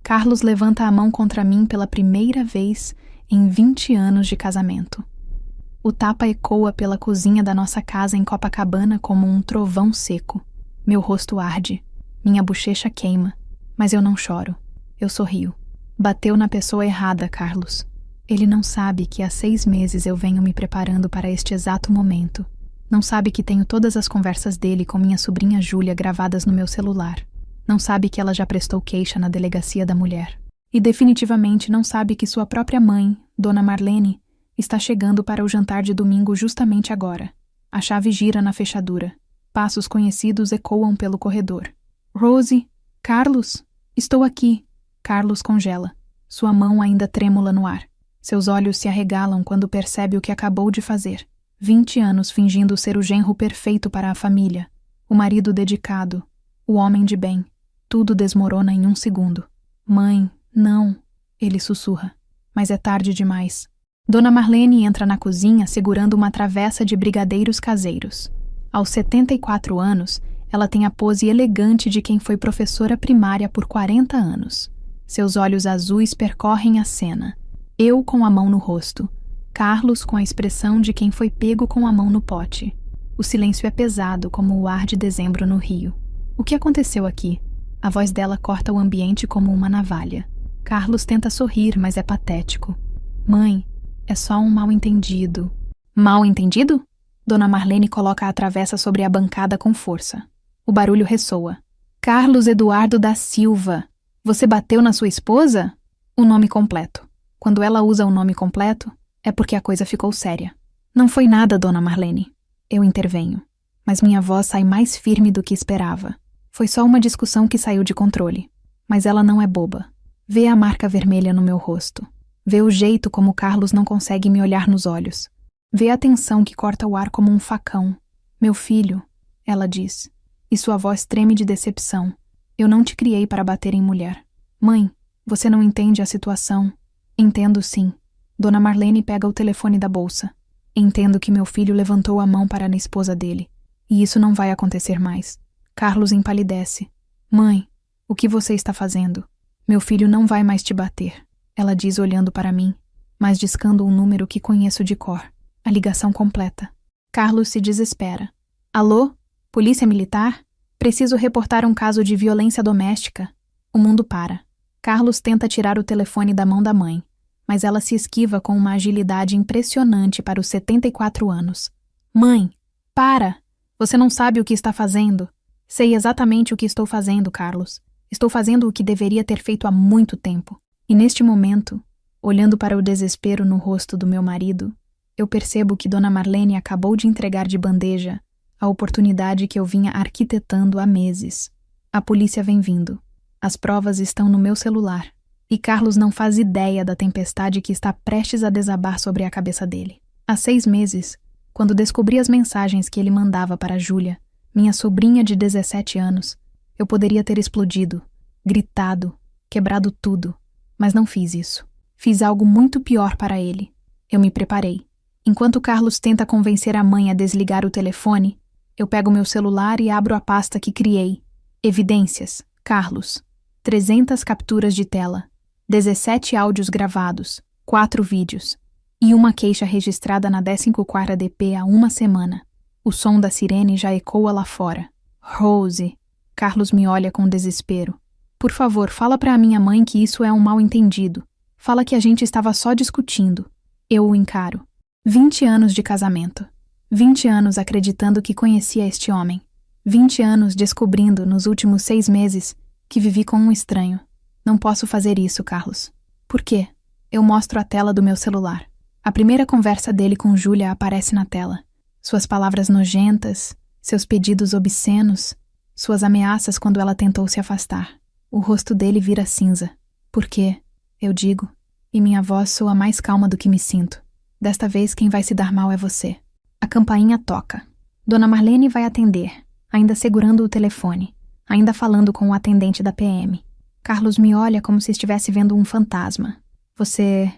Carlos levanta a mão contra mim pela primeira vez em 20 anos de casamento. O tapa ecoa pela cozinha da nossa casa em Copacabana como um trovão seco. Meu rosto arde, minha bochecha queima, mas eu não choro. Eu sorrio. Bateu na pessoa errada, Carlos. Ele não sabe que há 6 meses eu venho me preparando para este exato momento. Não sabe que tenho todas as conversas dele com minha sobrinha Júlia gravadas no meu celular. Não sabe que ela já prestou queixa na delegacia da mulher. E definitivamente não sabe que sua própria mãe, Dona Marlene, está chegando para o jantar de domingo justamente agora. A chave gira na fechadura. Passos conhecidos ecoam pelo corredor. Rose, Carlos, estou aqui. Carlos congela, sua mão ainda trêmula no ar. Seus olhos se arregalam quando percebe o que acabou de fazer. 20 anos fingindo ser o genro perfeito para a família, o marido dedicado, o homem de bem. Tudo desmorona em 1 segundo. Mãe, não, ele sussurra. Mas é tarde demais. Dona Marlene entra na cozinha segurando uma travessa de brigadeiros caseiros. Aos 74 anos, ela tem a pose elegante de quem foi professora primária por 40 anos. Seus olhos azuis percorrem a cena. Eu com a mão no rosto. Carlos com a expressão de quem foi pego com a mão no pote. O silêncio é pesado como o ar de dezembro no Rio. O que aconteceu aqui? A voz dela corta o ambiente como uma navalha. Carlos tenta sorrir, mas é patético. Mãe, é só um mal-entendido. Mal-entendido? Dona Marlene coloca a travessa sobre a bancada com força. O barulho ressoa. Carlos Eduardo da Silva. Você bateu na sua esposa? O nome completo. Quando ela usa o nome completo, é porque a coisa ficou séria. Não foi nada, Dona Marlene. Eu intervenho. Mas minha voz sai mais firme do que esperava. Foi só uma discussão que saiu de controle. Mas ela não é boba. Vê a marca vermelha no meu rosto. Vê o jeito como Carlos não consegue me olhar nos olhos. Vê a tensão que corta o ar como um facão. Meu filho, ela diz. E sua voz treme de decepção. Eu não te criei para bater em mulher. Mãe, você não entende a situação. Entendo sim. Dona Marlene pega o telefone da bolsa. Entendo que meu filho levantou a mão para a esposa dele. E isso não vai acontecer mais. Carlos empalidece. Mãe, o que você está fazendo? Meu filho não vai mais te bater. Ela diz olhando para mim, mas discando um número que conheço de cor. A ligação completa. Carlos se desespera. Alô? Polícia Militar? Preciso reportar um caso de violência doméstica. O mundo para. Carlos tenta tirar o telefone da mão da mãe, mas ela se esquiva com uma agilidade impressionante para os 74 anos. Mãe, para! Você não sabe o que está fazendo. Sei exatamente o que estou fazendo, Carlos. Estou fazendo o que deveria ter feito há muito tempo. E neste momento, olhando para o desespero no rosto do meu marido, eu percebo que Dona Marlene acabou de entregar de bandeja a oportunidade que eu vinha arquitetando há meses. A polícia vem vindo. As provas estão no meu celular. E Carlos não faz ideia da tempestade que está prestes a desabar sobre a cabeça dele. Há 6 meses, quando descobri as mensagens que ele mandava para Júlia, minha sobrinha de 17 anos, eu poderia ter explodido, gritado, quebrado tudo. Mas não fiz isso. Fiz algo muito pior para ele. Eu me preparei. Enquanto Carlos tenta convencer a mãe a desligar o telefone, eu pego meu celular e abro a pasta que criei. Evidências. Carlos. 300 capturas de tela. 17 áudios gravados. 4 vídeos. E uma queixa registrada na 14ª DP há 1 semana. O som da sirene já ecoa lá fora. Rose. Carlos me olha com desespero. Por favor, fala para a minha mãe que isso é um mal-entendido. Fala que a gente estava só discutindo. Eu o encaro. 20 anos de casamento. 20 anos acreditando que conhecia este homem. 20 anos descobrindo, nos últimos 6 meses, que vivi com um estranho. Não posso fazer isso, Carlos. Por quê? Eu mostro a tela do meu celular. A primeira conversa dele com Júlia aparece na tela. Suas palavras nojentas, seus pedidos obscenos, suas ameaças quando ela tentou se afastar. O rosto dele vira cinza. Por quê? Eu digo. E minha voz soa mais calma do que me sinto. Desta vez quem vai se dar mal é você. A campainha toca. Dona Marlene vai atender, ainda segurando o telefone, ainda falando com o atendente da PM. Carlos me olha como se estivesse vendo um fantasma. Você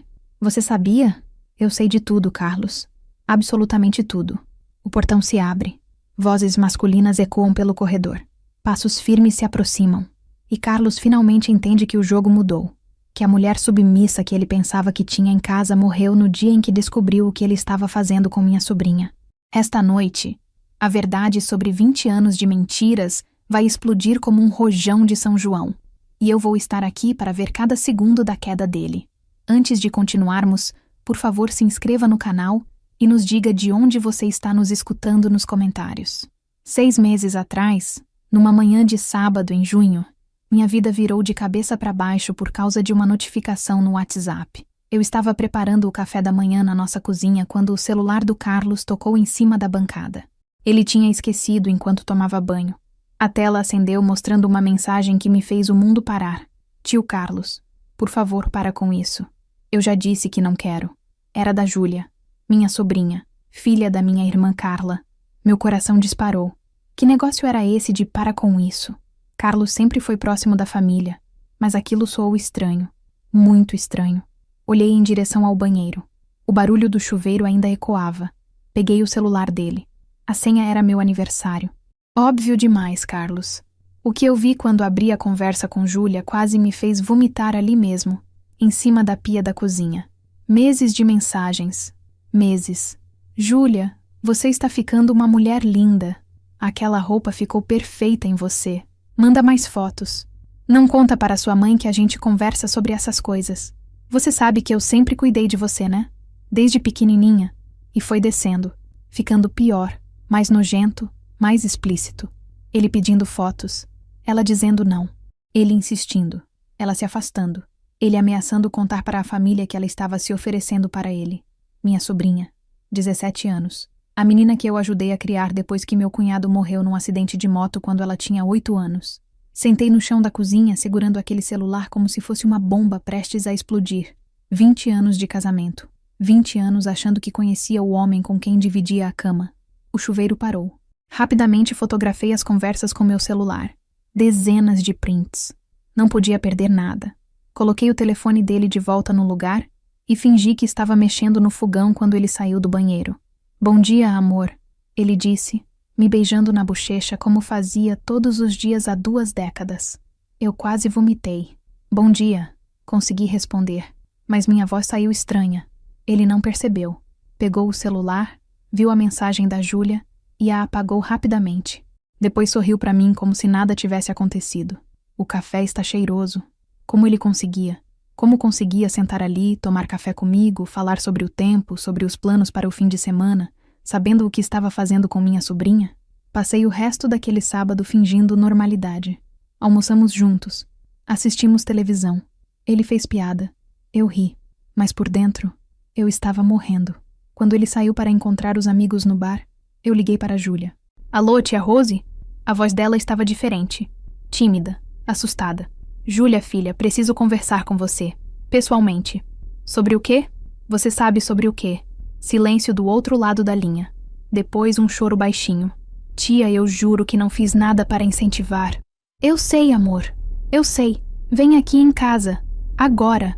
sabia? Eu sei de tudo, Carlos. Absolutamente tudo. O portão se abre. Vozes masculinas ecoam pelo corredor. Passos firmes se aproximam. E Carlos finalmente entende que o jogo mudou, que a mulher submissa que ele pensava que tinha em casa morreu no dia em que descobriu o que ele estava fazendo com minha sobrinha. Esta noite, a verdade sobre 20 anos de mentiras vai explodir como um rojão de São João, e eu vou estar aqui para ver cada segundo da queda dele. Antes de continuarmos, por favor, se inscreva no canal e nos diga de onde você está nos escutando nos comentários. 6 meses atrás, numa manhã de sábado em junho, minha vida virou de cabeça para baixo por causa de uma notificação no WhatsApp. Eu estava preparando o café da manhã na nossa cozinha quando o celular do Carlos tocou em cima da bancada. Ele tinha esquecido enquanto tomava banho. A tela acendeu mostrando uma mensagem que me fez o mundo parar. Tio Carlos, por favor, para com isso. Eu já disse que não quero. Era da Júlia, minha sobrinha, filha da minha irmã Carla. Meu coração disparou. Que negócio era esse de para com isso? Carlos sempre foi próximo da família, mas aquilo soou estranho, muito estranho. Olhei em direção ao banheiro. O barulho do chuveiro ainda ecoava. Peguei o celular dele. A senha era meu aniversário. Óbvio demais, Carlos. O que eu vi quando abri a conversa com Júlia quase me fez vomitar ali mesmo, em cima da pia da cozinha. Meses de mensagens. Meses. Júlia, você está ficando uma mulher linda. Aquela roupa ficou perfeita em você. Manda mais fotos. Não conta para sua mãe que a gente conversa sobre essas coisas. Você sabe que eu sempre cuidei de você, né? Desde pequenininha. E foi descendo, ficando pior, mais nojento, mais explícito. Ele pedindo fotos, ela dizendo não. Ele insistindo, ela se afastando. Ele ameaçando contar para a família que ela estava se oferecendo para ele. Minha sobrinha, 17 anos. A menina que eu ajudei a criar depois que meu cunhado morreu num acidente de moto quando ela tinha 8 anos. Sentei no chão da cozinha segurando aquele celular como se fosse uma bomba prestes a explodir. 20 anos de casamento. 20 anos achando que conhecia o homem com quem dividia a cama. O chuveiro parou. Rapidamente fotografei as conversas com meu celular. Dezenas de prints. Não podia perder nada. Coloquei o telefone dele de volta no lugar e fingi que estava mexendo no fogão quando ele saiu do banheiro. Bom dia, amor, ele disse, me beijando na bochecha como fazia todos os dias há 2 décadas. Eu quase vomitei. Bom dia, consegui responder, mas minha voz saiu estranha. Ele não percebeu. Pegou o celular, viu a mensagem da Júlia e a apagou rapidamente. Depois sorriu para mim como se nada tivesse acontecido. O café está cheiroso. Como ele conseguia? Como conseguia sentar ali, tomar café comigo, falar sobre o tempo, sobre os planos para o fim de semana, sabendo o que estava fazendo com minha sobrinha? Passei o resto daquele sábado fingindo normalidade. Almoçamos juntos. Assistimos televisão. Ele fez piada. Eu ri. Mas por dentro, eu estava morrendo. Quando ele saiu para encontrar os amigos no bar, eu liguei para Júlia. Alô, tia Rose? A voz dela estava diferente. Tímida. Assustada. Júlia, filha, preciso conversar com você. Pessoalmente. Sobre o quê? Você sabe sobre o quê? Silêncio do outro lado da linha. Depois um choro baixinho. Tia, eu juro que não fiz nada para incentivar. Eu sei, amor. Eu sei. Vem aqui em casa. Agora.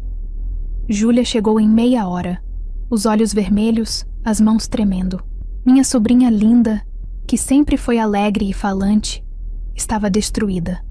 Júlia chegou em meia hora. Os olhos vermelhos, as mãos tremendo. Minha sobrinha linda, que sempre foi alegre e falante, estava destruída.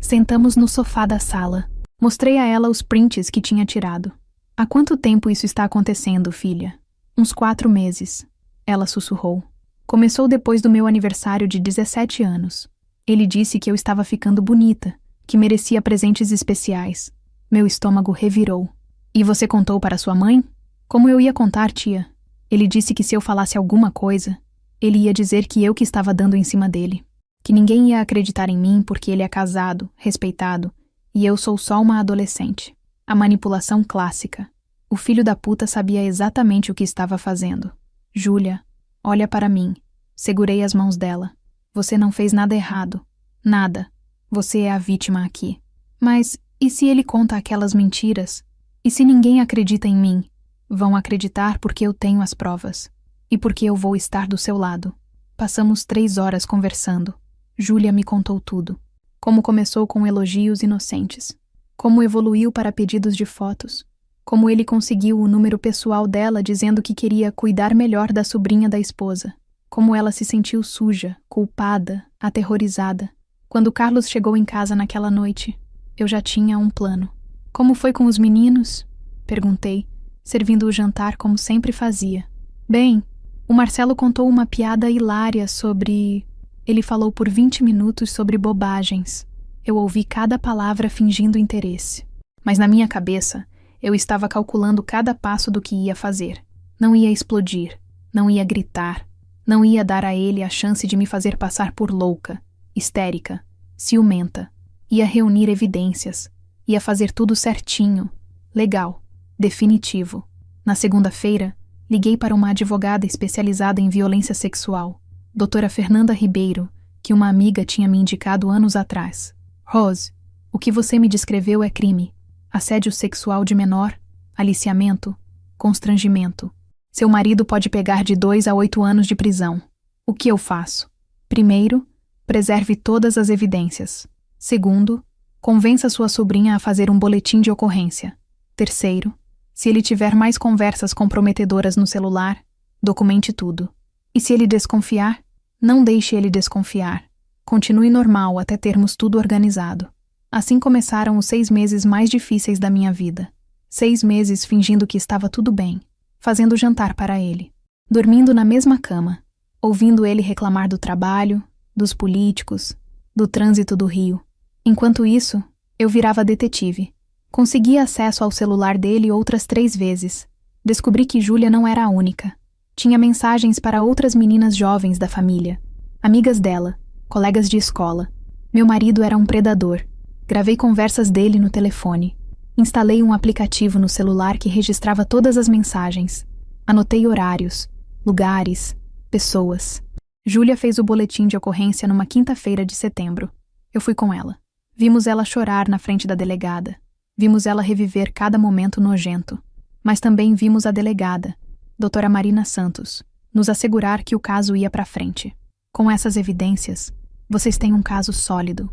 Sentamos no sofá da sala. Mostrei a ela os prints que tinha tirado. Há quanto tempo isso está acontecendo, filha? Uns 4 meses. Ela sussurrou. Começou depois do meu aniversário de 17 anos. Ele disse que eu estava ficando bonita, que merecia presentes especiais. Meu estômago revirou. E você contou para sua mãe? Como eu ia contar, tia? Ele disse que se eu falasse alguma coisa, ele ia dizer que eu que estava dando em cima dele. Que ninguém ia acreditar em mim porque ele é casado, respeitado, e eu sou só uma adolescente. A manipulação clássica. O filho da puta sabia exatamente o que estava fazendo. Júlia, olha para mim. Segurei as mãos dela. Você não fez nada errado. Nada. Você é a vítima aqui. Mas e se ele conta aquelas mentiras? E se ninguém acredita em mim? Vão acreditar porque eu tenho as provas. E porque eu vou estar do seu lado. Passamos 3 horas conversando. Júlia me contou tudo. Como começou com elogios inocentes. Como evoluiu para pedidos de fotos. Como ele conseguiu o número pessoal dela dizendo que queria cuidar melhor da sobrinha da esposa. Como ela se sentiu suja, culpada, aterrorizada. Quando Carlos chegou em casa naquela noite, eu já tinha um plano. Como foi com os meninos? Perguntei, servindo o jantar como sempre fazia. Bem, o Marcelo contou uma piada hilária sobre... Ele falou por 20 minutos sobre bobagens. Eu ouvi cada palavra fingindo interesse. Mas na minha cabeça, eu estava calculando cada passo do que ia fazer. Não ia explodir, não ia gritar, não ia dar a ele a chance de me fazer passar por louca, histérica, ciumenta. Ia reunir evidências, ia fazer tudo certinho, legal, definitivo. Na segunda-feira, liguei para uma advogada especializada em violência sexual, doutora Fernanda Ribeiro, que uma amiga tinha me indicado anos atrás. Rose, o que você me descreveu é crime. Assédio sexual de menor, aliciamento, constrangimento. Seu marido pode pegar de 2 a 8 anos de prisão. O que eu faço? Primeiro, preserve todas as evidências. Segundo, convença sua sobrinha a fazer um boletim de ocorrência. Terceiro, se ele tiver mais conversas comprometedoras no celular, documente tudo. E se ele desconfiar, não deixe ele desconfiar. Continue normal até termos tudo organizado. Assim começaram os 6 meses mais difíceis da minha vida. 6 meses fingindo que estava tudo bem, fazendo jantar para ele, dormindo na mesma cama, ouvindo ele reclamar do trabalho, dos políticos, do trânsito do Rio. Enquanto isso, eu virava detetive. Consegui acesso ao celular dele outras 3 vezes. Descobri que Júlia não era a única. Tinha mensagens para outras meninas jovens da família, amigas dela, colegas de escola. Meu marido era um predador. Gravei conversas dele no telefone. Instalei um aplicativo no celular que registrava todas as mensagens. Anotei horários, lugares, pessoas. Júlia fez o boletim de ocorrência numa quinta-feira de setembro. Eu fui com ela. Vimos ela chorar na frente da delegada. Vimos ela reviver cada momento nojento. Mas também vimos a delegada, doutora Marina Santos, nos assegurar que o caso ia para frente. Com essas evidências, vocês têm um caso sólido.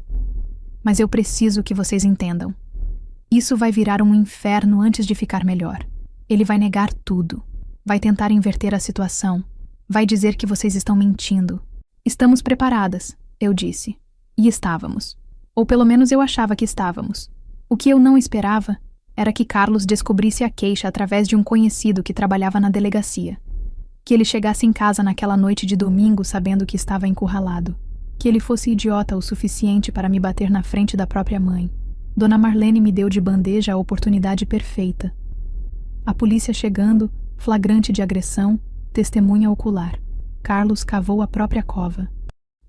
Mas eu preciso que vocês entendam. Isso vai virar um inferno antes de ficar melhor. Ele vai negar tudo. Vai tentar inverter a situação. Vai dizer que vocês estão mentindo. Estamos preparadas, eu disse. E estávamos. Ou pelo menos eu achava que estávamos. O que eu não esperava era que Carlos descobrisse a queixa através de um conhecido que trabalhava na delegacia. Que ele chegasse em casa naquela noite de domingo sabendo que estava encurralado. Que ele fosse idiota o suficiente para me bater na frente da própria mãe. Dona Marlene me deu de bandeja a oportunidade perfeita. A polícia chegando, flagrante de agressão, testemunha ocular. Carlos cavou a própria cova.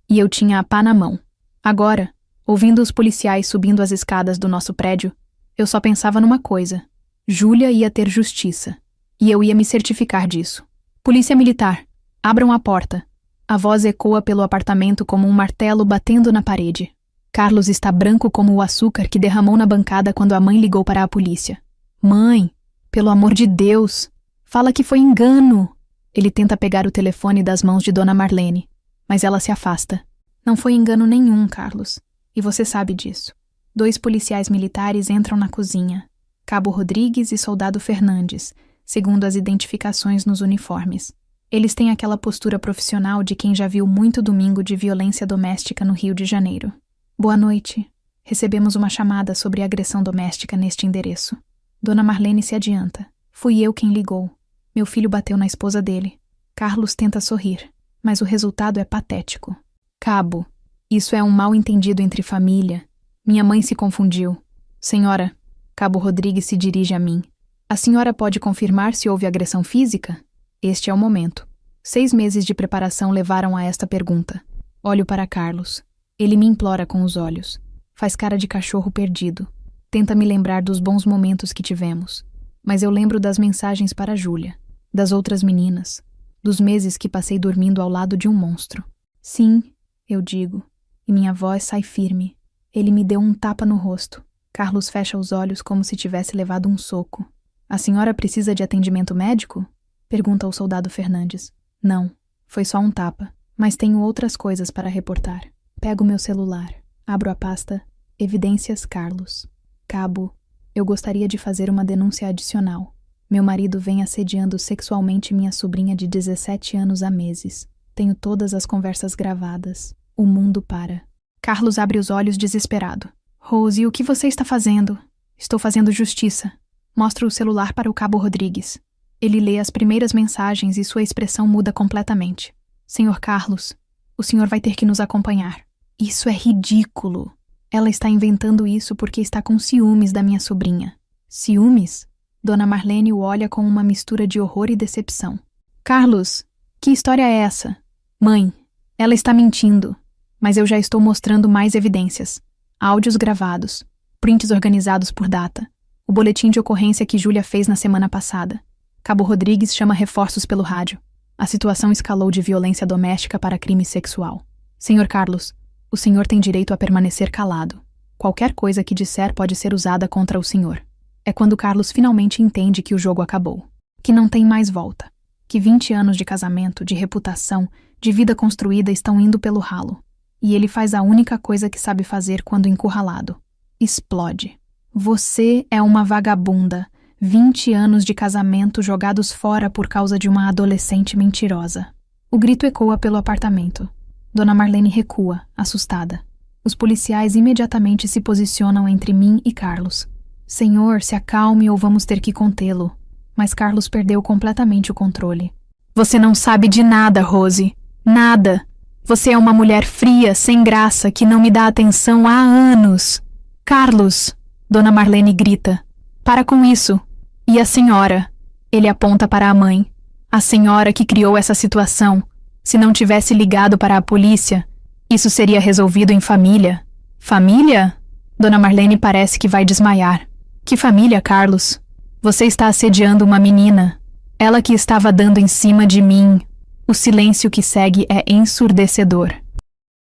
E eu tinha a pá na mão. Agora, ouvindo os policiais subindo as escadas do nosso prédio, eu só pensava numa coisa. Júlia ia ter justiça. E eu ia me certificar disso. Polícia Militar, abram a porta. A voz ecoa pelo apartamento como um martelo batendo na parede. Carlos está branco como o açúcar que derramou na bancada quando a mãe ligou para a polícia. Mãe, pelo amor de Deus, fala que foi engano. Ele tenta pegar o telefone das mãos de Dona Marlene, mas ela se afasta. Não foi engano nenhum, Carlos, e você sabe disso. 2 policiais militares entram na cozinha, Cabo Rodrigues e Soldado Fernandes, segundo as identificações nos uniformes. Eles têm aquela postura profissional de quem já viu muito domingo de violência doméstica no Rio de Janeiro. Boa noite. Recebemos uma chamada sobre agressão doméstica neste endereço. Dona Marlene se adianta. Fui eu quem ligou. Meu filho bateu na esposa dele. Carlos tenta sorrir, mas o resultado é patético. Cabo, isso é um mal-entendido entre família. Minha mãe se confundiu. Senhora, Cabo Rodrigues se dirige a mim. A senhora pode confirmar se houve agressão física? Este é o momento. 6 meses de preparação levaram a esta pergunta. Olho para Carlos. Ele me implora com os olhos. Faz cara de cachorro perdido. Tenta me lembrar dos bons momentos que tivemos. Mas eu lembro das mensagens para Júlia, das outras meninas, dos meses que passei dormindo ao lado de um monstro. Sim, eu digo, e minha voz sai firme. Ele me deu um tapa no rosto. Carlos fecha os olhos como se tivesse levado um soco. A senhora precisa de atendimento médico? Pergunta o soldado Fernandes. Não, foi só um tapa, mas tenho outras coisas para reportar. Pego meu celular, abro a pasta Evidências Carlos. Cabo, eu gostaria de fazer uma denúncia adicional. Meu marido vem assediando sexualmente minha sobrinha de 17 anos há meses. Tenho todas as conversas gravadas. O mundo para. Carlos abre os olhos desesperado. Rose, o que você está fazendo? Estou fazendo justiça. Mostro o celular para o Cabo Rodrigues. Ele lê as primeiras mensagens e sua expressão muda completamente. Senhor Carlos, o senhor vai ter que nos acompanhar. Isso é ridículo. Ela está inventando isso porque está com ciúmes da minha sobrinha. Ciúmes? Dona Marlene o olha com uma mistura de horror e decepção. Carlos, que história é essa? Mãe, ela está mentindo. Mas eu já estou mostrando mais evidências. Áudios gravados, prints organizados por data, o boletim de ocorrência que Júlia fez na semana passada. Cabo Rodrigues chama reforços pelo rádio. A situação escalou de violência doméstica para crime sexual. Senhor Carlos, o senhor tem direito a permanecer calado. Qualquer coisa que disser pode ser usada contra o senhor. É quando Carlos finalmente entende que o jogo acabou. Que não tem mais volta. Que 20 anos de casamento, de reputação, de vida construída estão indo pelo ralo. E ele faz a única coisa que sabe fazer quando encurralado. Explode. Você é uma vagabunda. 20 anos de casamento jogados fora por causa de uma adolescente mentirosa. O grito ecoa pelo apartamento. Dona Marlene recua, assustada. Os policiais imediatamente se posicionam entre mim e Carlos. Senhor, se acalme ou vamos ter que contê-lo. Mas Carlos perdeu completamente o controle. Você não sabe de nada, Rose. Nada. Você é uma mulher fria, sem graça, que não me dá atenção há anos. Carlos! Dona Marlene grita. Para com isso. E a senhora? Ele aponta para a mãe. A senhora que criou essa situação. Se não tivesse ligado para a polícia, isso seria resolvido em família. Família? Dona Marlene parece que vai desmaiar. Que família, Carlos? Você está assediando uma menina. Ela que estava dando em cima de mim. O silêncio que segue é ensurdecedor.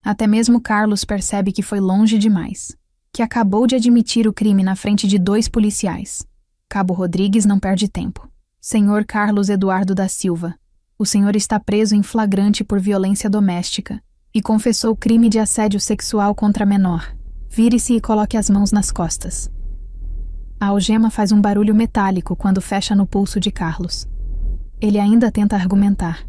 Até mesmo Carlos percebe que foi longe demais. Que acabou de admitir o crime na frente de 2 policiais. Cabo Rodrigues não perde tempo. Senhor Carlos Eduardo da Silva, o senhor está preso em flagrante por violência doméstica e confessou crime de assédio sexual contra menor. Vire-se e coloque as mãos nas costas. A algema faz um barulho metálico quando fecha no pulso de Carlos. Ele ainda tenta argumentar.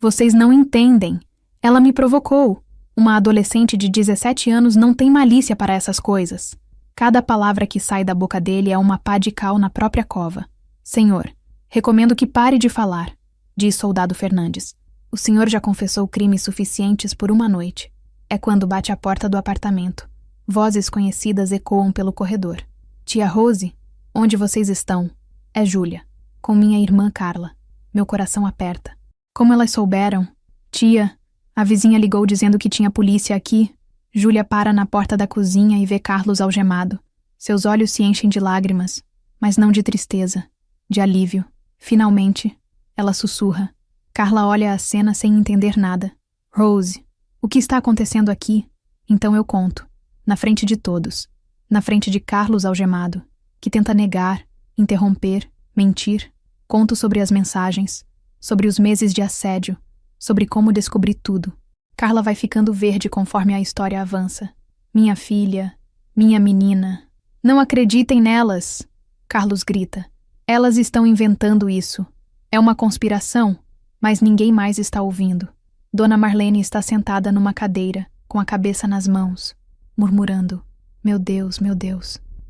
Vocês não entendem. Ela me provocou. Uma adolescente de 17 anos não tem malícia para essas coisas. Cada palavra que sai da boca dele é uma pá de cal na própria cova. Senhor, recomendo que pare de falar, diz Soldado Fernandes. O senhor já confessou crimes suficientes por uma noite. É quando bate a porta do apartamento. Vozes conhecidas ecoam pelo corredor. Tia Rose, onde vocês estão? É Júlia, com minha irmã Carla. Meu coração aperta. Como elas souberam? Tia, a vizinha ligou dizendo que tinha polícia aqui. Júlia para na porta da cozinha e vê Carlos algemado. Seus olhos se enchem de lágrimas, mas não de tristeza, de alívio. Finalmente, ela sussurra. Carla olha a cena sem entender nada. Rose, o que está acontecendo aqui? Então eu conto, na frente de todos, na frente de Carlos algemado, que tenta negar, interromper, mentir. Conto sobre as mensagens, sobre os meses de assédio, sobre como descobri tudo. Carla vai ficando verde conforme a história avança. Minha filha, minha menina. Não acreditem nelas, Carlos grita. Elas estão inventando isso. É uma conspiração, mas ninguém mais está ouvindo. Dona Marlene está sentada numa cadeira, com a cabeça nas mãos, murmurando, meu Deus,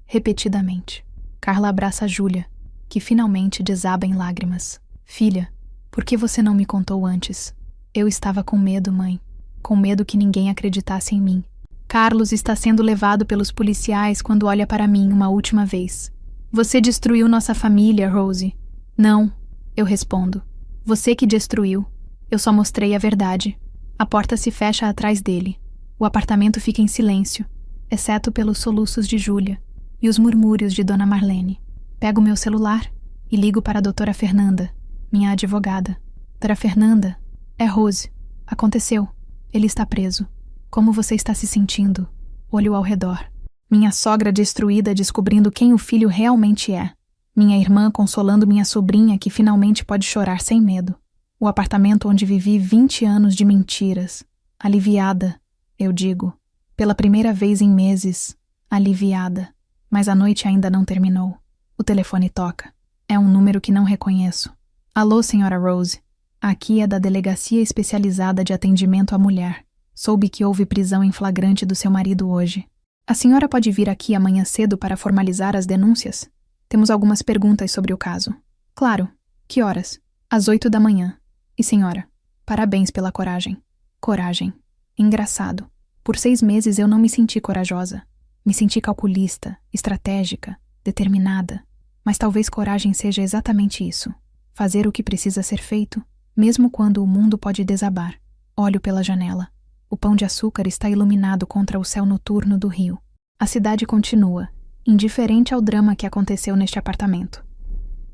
repetidamente. Carla abraça Júlia, que finalmente desaba em lágrimas. Filha, por que você não me contou antes? Eu estava com medo, mãe. Com medo que ninguém acreditasse em mim. Carlos está sendo levado pelos policiais quando olha para mim uma última vez. Você destruiu nossa família, Rose. Não, eu respondo. Você que destruiu. Eu só mostrei a verdade. A porta se fecha atrás dele. O apartamento fica em silêncio, exceto pelos soluços de Júlia e os murmúrios de Dona Marlene. Pego meu celular e ligo para a doutora Fernanda, minha advogada. Doutora Fernanda, é Rose. Aconteceu. Ele está preso. Como você está se sentindo? Olho ao redor. Minha sogra destruída descobrindo quem o filho realmente é. Minha irmã consolando minha sobrinha que finalmente pode chorar sem medo. O apartamento onde vivi 20 anos de mentiras. Aliviada, eu digo. Pela primeira vez em meses. Aliviada. Mas a noite ainda não terminou. O telefone toca. É um número que não reconheço. Alô, senhora Rose. Aqui é da Delegacia Especializada de Atendimento à Mulher. Soube que houve prisão em flagrante do seu marido hoje. A senhora pode vir aqui amanhã cedo para formalizar as denúncias? Temos algumas perguntas sobre o caso. Claro. Que horas? Às 8 da manhã. E senhora, parabéns pela coragem. Coragem. Engraçado. Por 6 meses eu não me senti corajosa. Me senti calculista, estratégica, determinada. Mas talvez coragem seja exatamente isso. Fazer o que precisa ser feito, mesmo quando o mundo pode desabar. Olho pela janela. O Pão de Açúcar está iluminado contra o céu noturno do rio. A cidade continua, indiferente ao drama que aconteceu neste apartamento.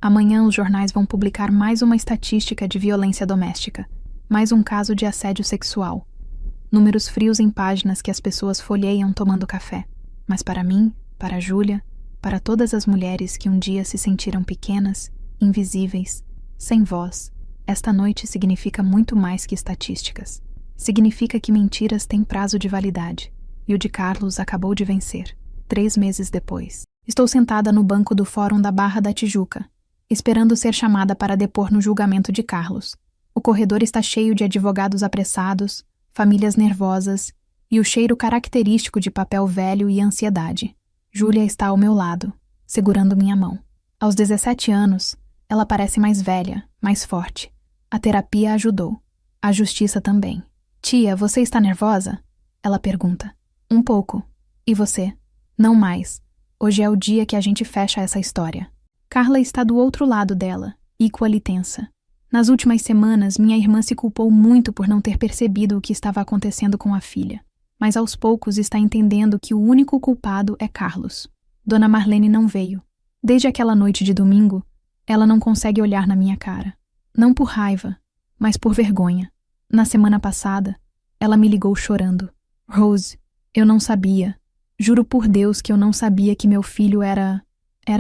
Amanhã os jornais vão publicar mais uma estatística de violência doméstica, mais um caso de assédio sexual. Números frios em páginas que as pessoas folheiam tomando café. Mas para mim, para Júlia, para todas as mulheres que um dia se sentiram pequenas, invisíveis, sem voz, esta noite significa muito mais que estatísticas. Significa que mentiras têm prazo de validade, e o de Carlos acabou de vencer, 3 meses depois. Estou sentada no banco do Fórum da Barra da Tijuca, esperando ser chamada para depor no julgamento de Carlos. O corredor está cheio de advogados apressados, famílias nervosas e o cheiro característico de papel velho e ansiedade. Júlia está ao meu lado, segurando minha mão. Aos 17 anos, ela parece mais velha, mais forte. A terapia ajudou. A justiça também. Tia, você está nervosa? Ela pergunta. Um pouco. E você? Não mais. Hoje é o dia que a gente fecha essa história. Carla está do outro lado dela, equally tensa. Nas últimas semanas, minha irmã se culpou muito por não ter percebido o que estava acontecendo com a filha. Mas aos poucos está entendendo que o único culpado é Carlos. Dona Marlene não veio. Desde aquela noite de domingo, ela não consegue olhar na minha cara. Não por raiva, mas por vergonha. Na semana passada, ela me ligou chorando. Rose, eu não sabia. Juro por Deus que eu não sabia que meu filho era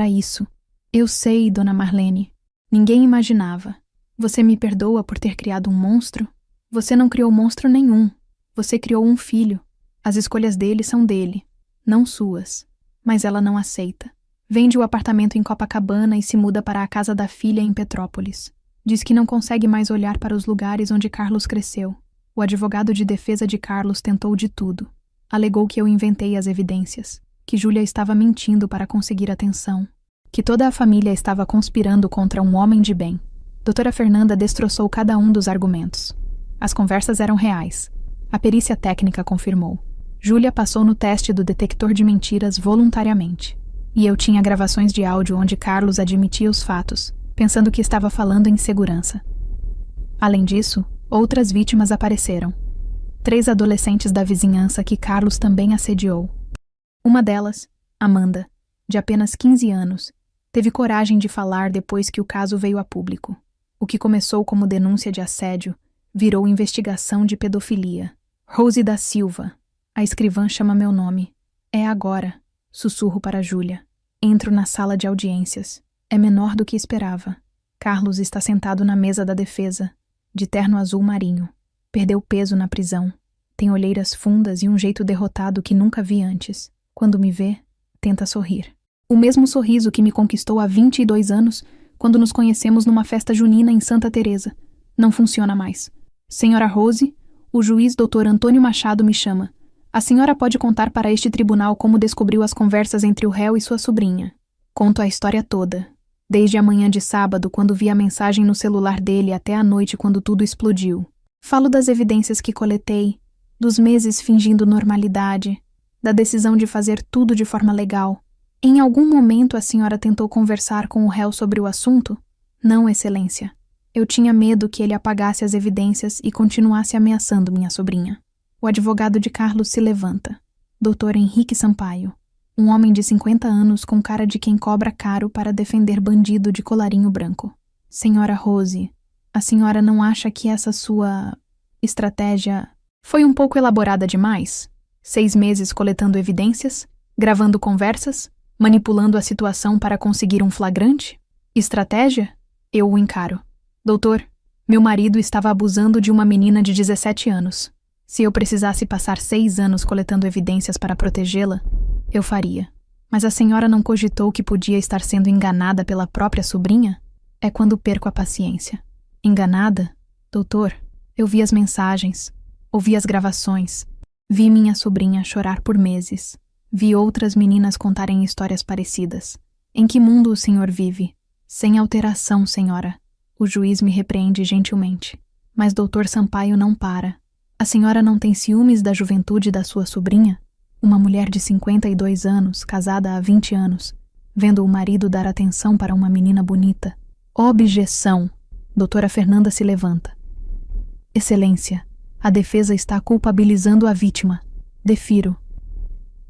isso. Eu sei, Dona Marlene. Ninguém imaginava. Você me perdoa por ter criado um monstro? Você não criou monstro nenhum. Você criou um filho. As escolhas dele são dele, não suas. Mas ela não aceita. Vende o apartamento em Copacabana e se muda para a casa da filha em Petrópolis. Diz que não consegue mais olhar para os lugares onde Carlos cresceu. O advogado de defesa de Carlos tentou de tudo. Alegou que eu inventei as evidências, que Júlia estava mentindo para conseguir atenção, que toda a família estava conspirando contra um homem de bem. Doutora Fernanda destroçou cada um dos argumentos. As conversas eram reais. A perícia técnica confirmou. Júlia passou no teste do detector de mentiras voluntariamente. E eu tinha gravações de áudio onde Carlos admitia os fatos, pensando que estava falando em segurança. Além disso, outras vítimas apareceram. 3 adolescentes da vizinhança que Carlos também assediou. Uma delas, Amanda, de apenas 15 anos, teve coragem de falar depois que o caso veio a público. O que começou como denúncia de assédio virou investigação de pedofilia. Rose da Silva, a escrivã chama meu nome. É agora, sussurro para Júlia. Entro na sala de audiências. É menor do que esperava. Carlos está sentado na mesa da defesa, de terno azul marinho. Perdeu peso na prisão. Tem olheiras fundas e um jeito derrotado que nunca vi antes. Quando me vê, tenta sorrir. O mesmo sorriso que me conquistou há 22 anos, quando nos conhecemos numa festa junina em Santa Teresa. Não funciona mais. Senhora Rose, o juiz Dr. Antônio Machado me chama. A senhora pode contar para este tribunal como descobriu as conversas entre o réu e sua sobrinha. Conto a história toda. Desde a manhã de sábado, quando vi a mensagem no celular dele, até a noite, quando tudo explodiu. Falo das evidências que coletei, dos meses fingindo normalidade, da decisão de fazer tudo de forma legal. Em algum momento a senhora tentou conversar com o réu sobre o assunto? Não, excelência. Eu tinha medo que ele apagasse as evidências e continuasse ameaçando minha sobrinha. O advogado de Carlos se levanta. Dr. Henrique Sampaio. Um homem de 50 anos com cara de quem cobra caro para defender bandido de colarinho branco. Senhora Rose, a senhora não acha que essa sua estratégia foi um pouco elaborada demais? 6 meses coletando evidências, gravando conversas, manipulando a situação para conseguir um flagrante? Estratégia? Eu o encaro. Doutor, meu marido estava abusando de uma menina de 17 anos. Se eu precisasse passar 6 anos coletando evidências para protegê-la, eu faria. Mas a senhora não cogitou que podia estar sendo enganada pela própria sobrinha? É quando perco a paciência. Enganada? Doutor, eu vi as mensagens. Ouvi as gravações. Vi minha sobrinha chorar por meses. Vi outras meninas contarem histórias parecidas. Em que mundo o senhor vive? Sem alteração, senhora. O juiz me repreende gentilmente. Mas doutor Sampaio não para. A senhora não tem ciúmes da juventude da sua sobrinha? Uma mulher de 52 anos, casada há 20 anos, vendo o marido dar atenção para uma menina bonita. Objeção! Doutora Fernanda se levanta. Excelência, a defesa está culpabilizando a vítima. Defiro.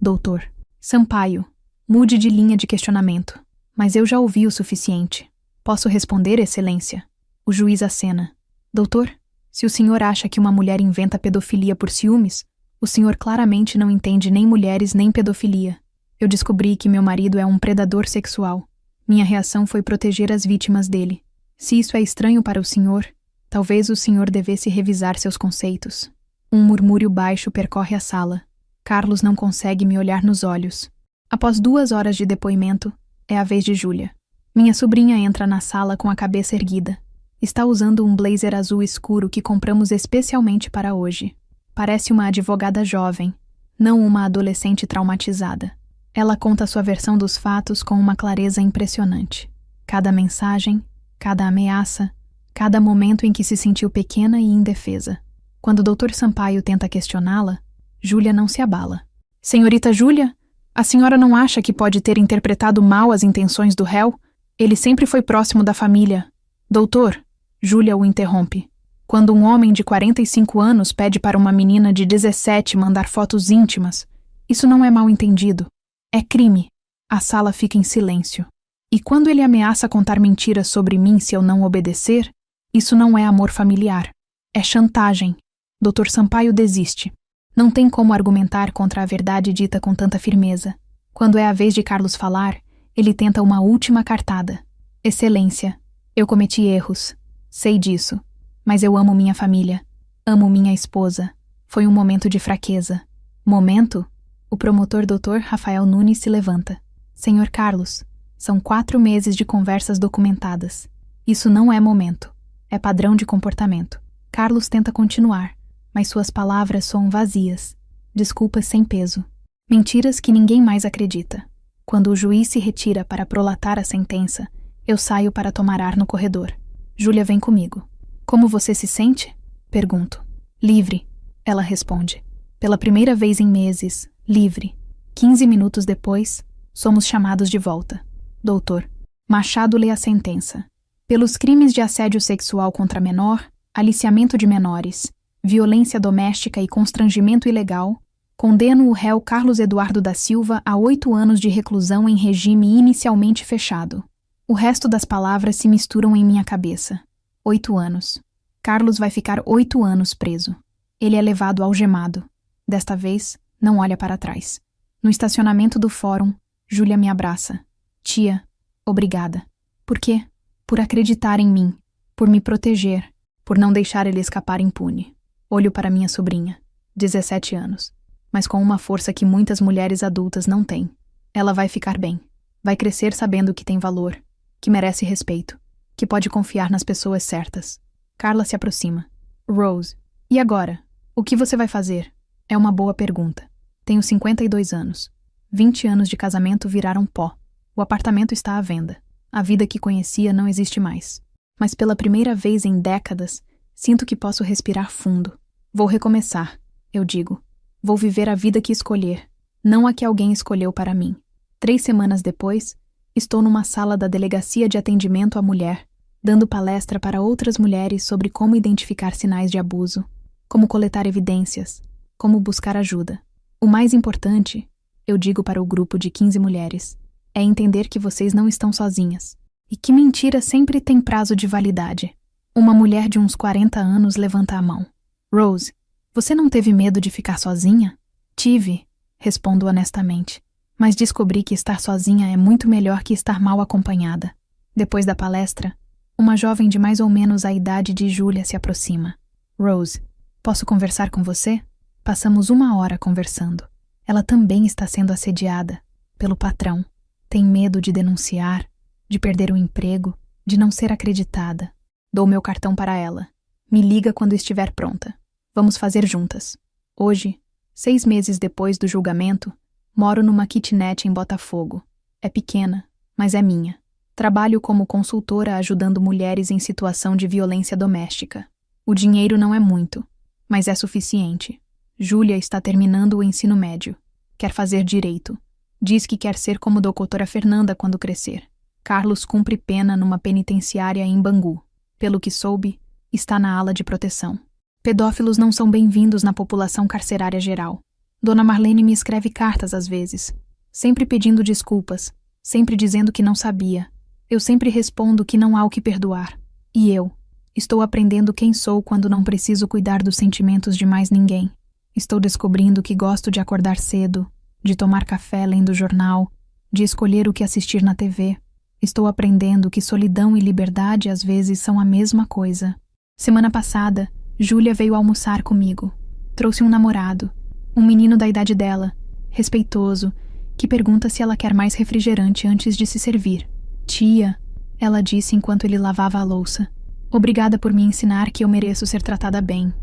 Doutor. Sampaio, mude de linha de questionamento. Mas eu já ouvi o suficiente. Posso responder, excelência? O juiz acena. Doutor, se o senhor acha que uma mulher inventa pedofilia por ciúmes, o senhor claramente não entende nem mulheres nem pedofilia. Eu descobri que meu marido é um predador sexual. Minha reação foi proteger as vítimas dele. Se isso é estranho para o senhor, talvez o senhor devesse revisar seus conceitos. Um murmúrio baixo percorre a sala. Carlos não consegue me olhar nos olhos. Após 2 horas de depoimento, é a vez de Júlia. Minha sobrinha entra na sala com a cabeça erguida. Está usando um blazer azul escuro que compramos especialmente para hoje. Parece uma advogada jovem, não uma adolescente traumatizada. Ela conta sua versão dos fatos com uma clareza impressionante. Cada mensagem, cada ameaça, cada momento em que se sentiu pequena e indefesa. Quando o Dr. Sampaio tenta questioná-la, Júlia não se abala. Senhorita Júlia, a senhora não acha que pode ter interpretado mal as intenções do réu? Ele sempre foi próximo da família. Doutor, Júlia o interrompe. Quando um homem de 45 anos pede para uma menina de 17 mandar fotos íntimas, isso não é mal entendido. É crime. A sala fica em silêncio. E quando ele ameaça contar mentiras sobre mim se eu não obedecer, isso não é amor familiar. É chantagem. Dr. Sampaio desiste. Não tem como argumentar contra a verdade dita com tanta firmeza. Quando é a vez de Carlos falar, ele tenta uma última cartada. Excelência, eu cometi erros. Sei disso. Mas eu amo minha família. Amo minha esposa. Foi um momento de fraqueza. Momento? O promotor Dr. Rafael Nunes se levanta. Senhor Carlos, são 4 meses de conversas documentadas. Isso não é momento. É padrão de comportamento. Carlos tenta continuar, mas suas palavras soam vazias. Desculpas sem peso. Mentiras que ninguém mais acredita. Quando o juiz se retira para prolatar a sentença, eu saio para tomar ar no corredor. Júlia vem comigo. Como você se sente? Pergunto. Livre, ela responde. Pela primeira vez em meses, livre. 15 minutos depois, somos chamados de volta. Doutor. Machado lê a sentença. Pelos crimes de assédio sexual contra menor, aliciamento de menores, violência doméstica e constrangimento ilegal, condeno o réu Carlos Eduardo da Silva a 8 anos de reclusão em regime inicialmente fechado. O resto das palavras se misturam em minha cabeça. 8 anos. Carlos vai ficar 8 anos preso. Ele é levado algemado. Desta vez, não olha para trás. No estacionamento do fórum, Júlia me abraça. Tia, obrigada. Por quê? Por acreditar em mim, por me proteger, por não deixar ele escapar impune. Olho para minha sobrinha, 17 anos, mas com uma força que muitas mulheres adultas não têm. Ela vai ficar bem. Vai crescer sabendo que tem valor, que merece respeito, que pode confiar nas pessoas certas. Carla se aproxima. Rose, e agora? O que você vai fazer? É uma boa pergunta. Tenho 52 anos. 20 anos de casamento viraram pó. O apartamento está à venda. A vida que conhecia não existe mais. Mas pela primeira vez em décadas, sinto que posso respirar fundo. Vou recomeçar, eu digo. Vou viver a vida que escolher, não a que alguém escolheu para mim. 3 semanas depois, estou numa sala da Delegacia de Atendimento à Mulher, dando palestra para outras mulheres sobre como identificar sinais de abuso, como coletar evidências, como buscar ajuda. O mais importante, eu digo para o grupo de 15 mulheres, é entender que vocês não estão sozinhas e que mentira sempre tem prazo de validade. Uma mulher de uns 40 anos levanta a mão. Rose, você não teve medo de ficar sozinha? Tive, respondo honestamente, mas descobri que estar sozinha é muito melhor que estar mal acompanhada. Depois da palestra, uma jovem de mais ou menos a idade de Júlia se aproxima. Rose, posso conversar com você? Passamos 1 hora conversando. Ela também está sendo assediada pelo patrão. Tem medo de denunciar, de perder o emprego, de não ser acreditada. Dou meu cartão para ela. Me liga quando estiver pronta. Vamos fazer juntas. Hoje, 6 meses depois do julgamento, moro numa kitnet em Botafogo. É pequena, mas é minha. Trabalho como consultora ajudando mulheres em situação de violência doméstica. O dinheiro não é muito, mas é suficiente. Júlia está terminando o ensino médio. Quer fazer direito. Diz que quer ser como doutora Fernanda quando crescer. Carlos cumpre pena numa penitenciária em Bangu. Pelo que soube, está na ala de proteção. Pedófilos não são bem-vindos na população carcerária geral. Dona Marlene me escreve cartas às vezes, sempre pedindo desculpas, sempre dizendo que não sabia. Eu sempre respondo que não há o que perdoar. E eu? Estou aprendendo quem sou quando não preciso cuidar dos sentimentos de mais ninguém. Estou descobrindo que gosto de acordar cedo, de tomar café lendo jornal, de escolher o que assistir na TV. Estou aprendendo que solidão e liberdade às vezes são a mesma coisa. Semana passada, Júlia veio almoçar comigo. Trouxe um namorado, um menino da idade dela, respeitoso, que pergunta se ela quer mais refrigerante antes de se servir. Tia, ela disse enquanto ele lavava a louça. Obrigada por me ensinar que eu mereço ser tratada bem.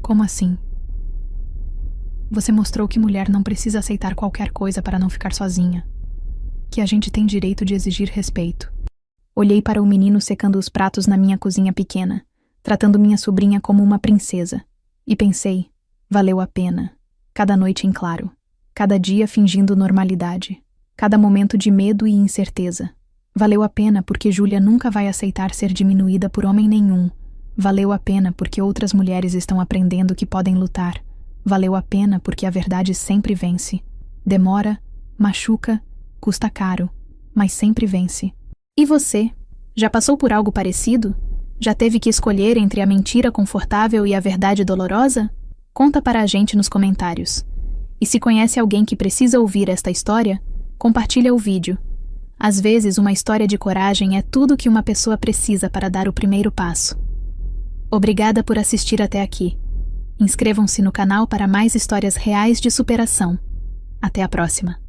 Como assim? Você mostrou que mulher não precisa aceitar qualquer coisa para não ficar sozinha. Que a gente tem direito de exigir respeito. Olhei para o menino secando os pratos na minha cozinha pequena, tratando minha sobrinha como uma princesa. E pensei, valeu a pena. Cada noite em claro. Cada dia fingindo normalidade. Cada momento de medo e incerteza. Valeu a pena porque Júlia nunca vai aceitar ser diminuída por homem nenhum. Valeu a pena porque outras mulheres estão aprendendo que podem lutar. Valeu a pena porque a verdade sempre vence. Demora, machuca, custa caro, mas sempre vence. E você? Já passou por algo parecido? Já teve que escolher entre a mentira confortável e a verdade dolorosa? Conta para a gente nos comentários. E se conhece alguém que precisa ouvir esta história, compartilha o vídeo. Às vezes, uma história de coragem é tudo que uma pessoa precisa para dar o primeiro passo. Obrigada por assistir até aqui. Inscrevam-se no canal para mais histórias reais de superação. Até a próxima.